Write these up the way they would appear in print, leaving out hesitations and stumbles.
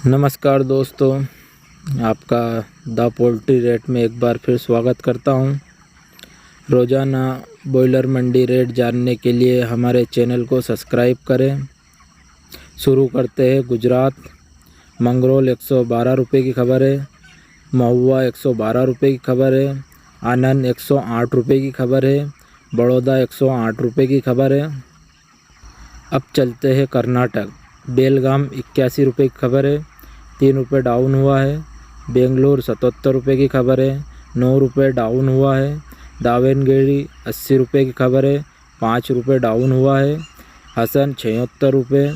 नमस्कार दोस्तों, आपका द पोल्ट्री रेट में एक बार फिर स्वागत करता हूं। रोज़ाना बॉयलर मंडी रेट जानने के लिए हमारे चैनल को सब्सक्राइब करें। शुरू करते हैं। गुजरात मंगरोल 112 रुपये की खबर है। महुआ 112 रुपये की खबर है। आनंद 108 रुपये की खबर है। बड़ौदा 108 रुपये की खबर है। अब चलते हैं कर्नाटक। बेलगाम 81 रुपये की खबर है, 3 रुपये डाउन हुआ है। बेंगलोर 77 रुपये की खबर है, 9 रुपये डाउन हुआ है। दावनगेरे 80 रुपये की खबर है, 5 रुपये डाउन हुआ है। हसन 76 रुपये,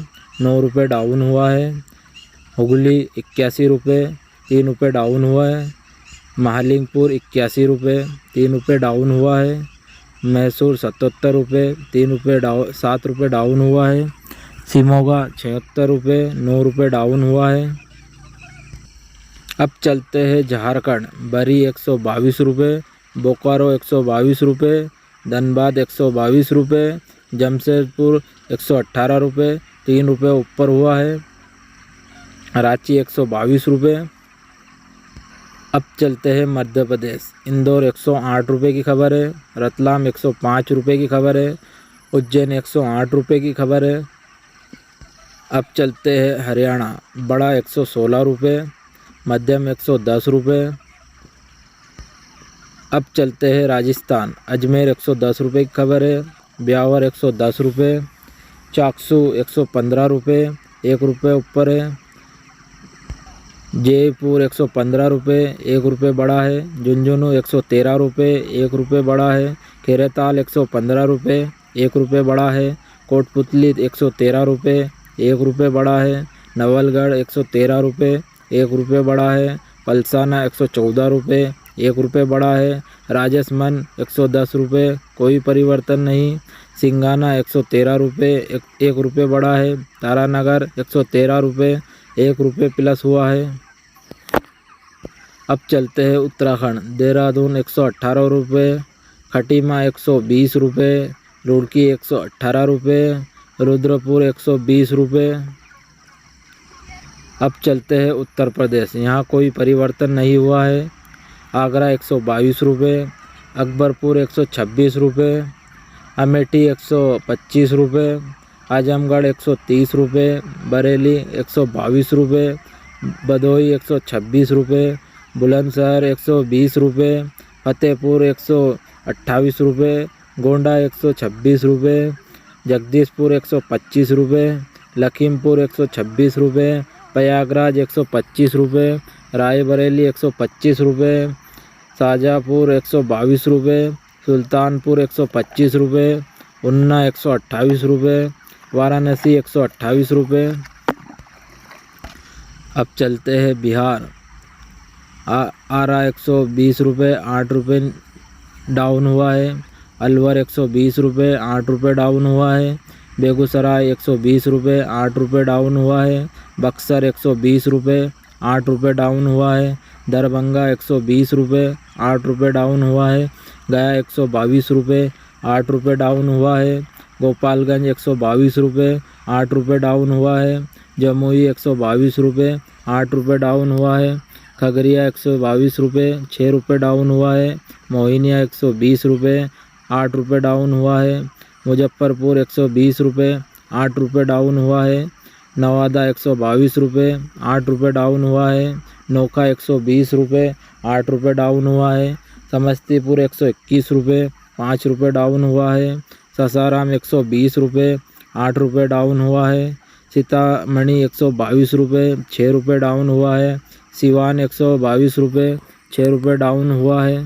9 रुपये डाउन हुआ है। हुगली 81 रुपये, 3 रुपये डाउन हुआ है। महालिंगपुर 81 रुपये, 3 रुपये डाउन हुआ है। मैसूर 77 रुपये, 3 रुपये 7 रुपये डाउन हुआ है। शिमोगा 76 रुपये, 9 रुपये डाउन हुआ है। अब चलते हैं झारखंड। बरी 122 रुपये, बोकारो 122 रुपये, धनबाद 122 रुपये, जमशेदपुर 118 रुपये, 3 रुपये ऊपर हुआ है। रांची 122 रुपये। अब चलते हैं मध्य प्रदेश। इंदौर 108 रुपये की खबर है। रतलाम 105 रुपये की खबर है। उज्जैन 108 रुपये की खबर है। अब चलते हैं हरियाणा। बड़ा 116 रुपये, मध्यम 110 रुपये। अब चलते हैं राजस्थान। अजमेर 110 रुपये की खबर है। ब्यावर 110 रुपये। चाकसू 115 रुपये, 1 रुपये ऊपर है। जयपुर 115 रुपये, 1 रुपये बढ़ा है। झुंझुनू 113 रुपये, 1 रुपये बढ़ा है। खेरेताल 115 रुपये, 1 रुपये बढ़ा है। कोटपुतली 113 रुपये, 1 रुपये बढ़ा है। नवलगढ़ 113 रुपये, 1 रुपये बढ़ा है। पलसाना 114 रुपये, 1 रुपये बढ़ा है। राजसमंद 110 रुपये, कोई परिवर्तन नहीं। सिंगाना 113 रुपये, 1 रुपये बढ़ा है। तारानगर 113 रुपये, 1 रुपये प्लस हुआ है। अब चलते हैं उत्तराखंड। देहरादून 118 रुपये, खटीमा 120 रुपये, रुड़की 118 रुपये, रुद्रपुर 120 रुपये। अब चलते हैं उत्तर प्रदेश। यहाँ कोई परिवर्तन नहीं हुआ है। आगरा 122 रुपये, अकबरपुर 126 रुपये, अमेठी 125 रुपये, आजमगढ़ 130 रुपये, बरेली 122 रुपये, भदोही 126 रुपये, बुलंदशहर 120 रुपये, फतेहपुर 128 रुपये, गोंडा 126 रुपये, जगदीशपुर 125 रुपये, लखीमपुर 126 रुपये, प्रयागराज 125 रुपये, रायबरेली 125 रुपये, शाजापुर 122 रुपये, सुल्तानपुर 125 रुपये, उन्ना 128 रुपये, वाराणसी 128 रुपये। अब चलते हैं बिहार। आरा 120 रुपये, 8 रुपये डाउन हुआ है। अलवर 120 रुपये, 8 रुपये डाउन हुआ है। बेगूसराय 120 रुपये, 8 रुपये डाउन हुआ है। बक्सर 120 रुपये, 8 रुपये डाउन हुआ है। दरभंगा 120 रुपये, 8 रुपये डाउन हुआ है। गया 122 रुपये, 8 रुपये डाउन हुआ है। गोपालगंज 122 रुपये, 8 रुपये डाउन हुआ है। जमुई 122 रुपये, 8 रुपये डाउन हुआ है। खगड़िया 122 रुपये, 6 रुपये डाउन हुआ है। मोहिनिया 120 रुपये, 8 रुपये डाउन हुआ है। मुजफ्फरपुर 120 रुपये, 8 रुपये डाउन हुआ है। नवादा 122 रुपये, 8 रुपये डाउन हुआ है। नोखा 120 रुपये, 8 रुपये डाउन हुआ है। समस्तीपुर 121 रुपये, 5 रुपये डाउन हुआ है। सासाराम 120 रुपये, 8 रुपये डाउन हुआ है। सीतामढ़ी 122 रुपये, 6 रुपये डाउन हुआ है। सिवान 122 रुपये, 6 रुपये डाउन हुआ है।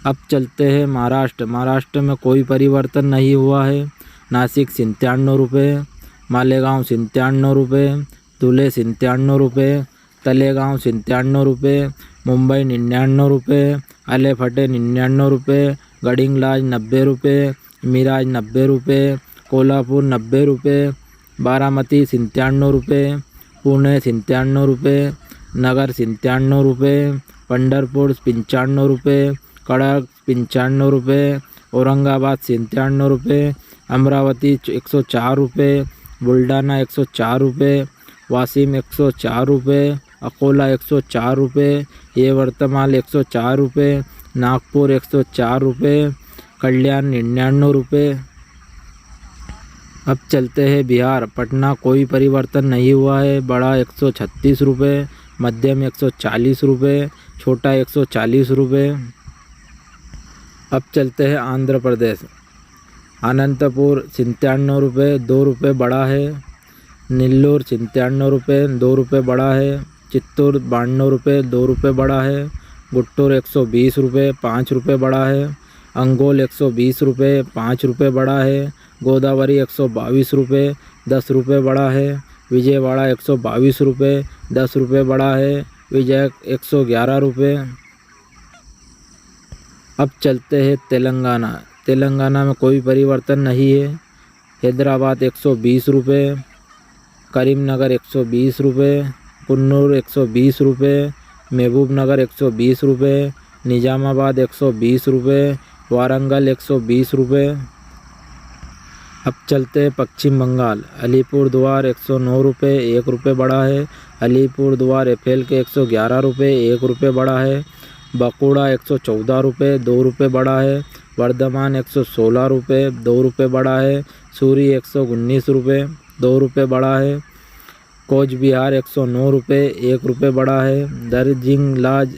अब चलते हैं महाराष्ट्र। महाराष्ट्र में कोई परिवर्तन नहीं हुआ है। नासिक 97 रुपये, मालेगांव 97 रुपये, धुले 97 रुपये, तलेगांव 97 रुपये, मुंबई 99 रुपये, आलेफटे 99 रुपये, गडिंगलाज 90 रुपये, मिराज 90 रुपये, कोल्हापुर 90 रुपये, बारामती 97 रुपये, पुणे 97 रुपये, नगर 97 रुपये, पंढरपुर 95 रुपये, कड़क 95 रुपये, औरंगाबाद 97 रुपये, अमरावती 104 रुपये, बुलढाणा 104 रुपये, वासीम 104 रुपये, अकोला 104 रुपये, यवतमाल 104 रुपये, नागपुर 104 रुपये, कल्याण 99 रुपये। अब चलते हैं बिहार। पटना कोई परिवर्तन नहीं हुआ है। बड़ा 136 रुपये, मध्यम 140 रुपये, छोटा 140 रुपये। अब चलते हैं आंध्र प्रदेश। अनंतपुर 97 रुपये, 2 रुपये बढ़ा है। नेल्लोर 97 रुपये, 2 रुपये बढ़ा है। चित्तूर 92 रुपये, 2 रुपये बढ़ा है। गुट्टूर 120 रुपये, 5 रुपये बढ़ा है। अंगोल 120 रुपये, 5 रुपये बढ़ा है। गोदावरी 122 रुपये, 10 रुपये बढ़ा है। विजयवाड़ा 122 रुपये, 10 रुपये बढ़ा है। विजय 111 रुपये। अब चलते हैं तेलंगाना। तेलंगाना में कोई परिवर्तन नहीं है। हैदराबाद 120 रुपये, करीमनगर 120 रुपये, कुन्नूर 120 रुपये, महबूबनगर 120 रुपये, निजामाबाद 120 रुपये, वारंगल 120 रुपये। अब चलते हैं पश्चिम बंगाल। अलीपुर द्वार 109 रुपये, 1 रुपये बढ़ा है। अलीपुर द्वार एफएल के 111 रुपये, 1 रुपये बढ़ा है। बांकुड़ा 114 रुपये, 2 रुपये बढ़ा है। वर्धमान 116 रुपये, 2 रुपये बढ़ा है। सूरी 119 रुपये, 2 रुपये बढ़ा है। कोच बिहार 109 रुपये, 1 रुपये बढ़ा है। दर्जिंग लाज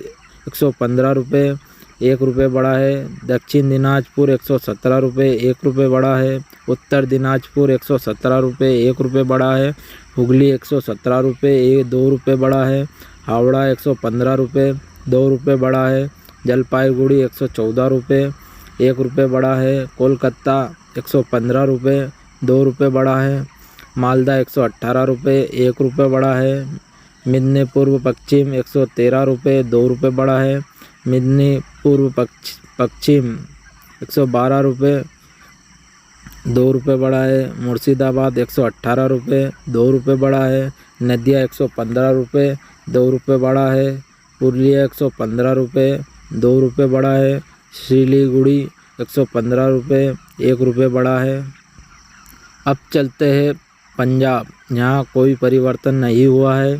115 रुपये, 1 रुपये बढ़ा है। दक्षिण दिनाजपुर 117 रुपये, 1 रुपये बढ़ा है। उत्तर दिनाजपुर 117 रुपये, 1 रुपये बढ़ा है। हुगली 117 रुपये, 2 रुपये बढ़ा है। हावड़ा 115 रुपये, 2 रुपये बढ़ा है। जलपाईगुड़ी 114 रुपये, 1 रुपये बढ़ा है। कोलकाता 115 रुपये, 2 रुपये बढ़ा है। मालदा 118 रुपये, 1 रुपये बढ़ा है। मिदनी पूर्व पश्चिम 113 रुपये, 2 रुपये बढ़ा है। मिदनी पूर्व पश्चिम 112 रुपये, 2 रुपये बढ़ा है। मुर्शिदाबाद 118 रुपये, 2 रुपये बढ़ा है। नदिया 115 रुपये, 2 रुपये बढ़ा है। पुरुलिया 115 रुपये, 2 रुपये बढ़ा है। सिलीगुड़ी 115 रुपये, 1 रुपये बढ़ा है। अब चलते हैं पंजाब। यहाँ कोई परिवर्तन नहीं हुआ है।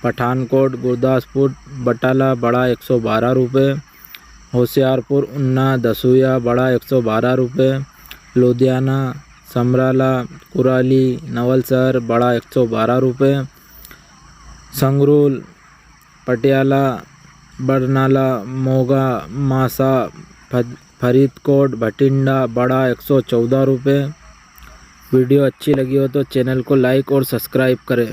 पठानकोट गुरदासपुर बटाला बड़ा 112 रुपये। होशियारपुर उन्ना दसूया बड़ा 112 रुपये। लुधियाना समराला कुराली नवलसर बड़ा 112 रुपये। संगरूर पटियाला बरनाला मोगा मासा फरीदकोट भटिंडा बड़ा 114 रुपये। वीडियो अच्छी लगी हो तो चैनल को लाइक और सब्सक्राइब करें।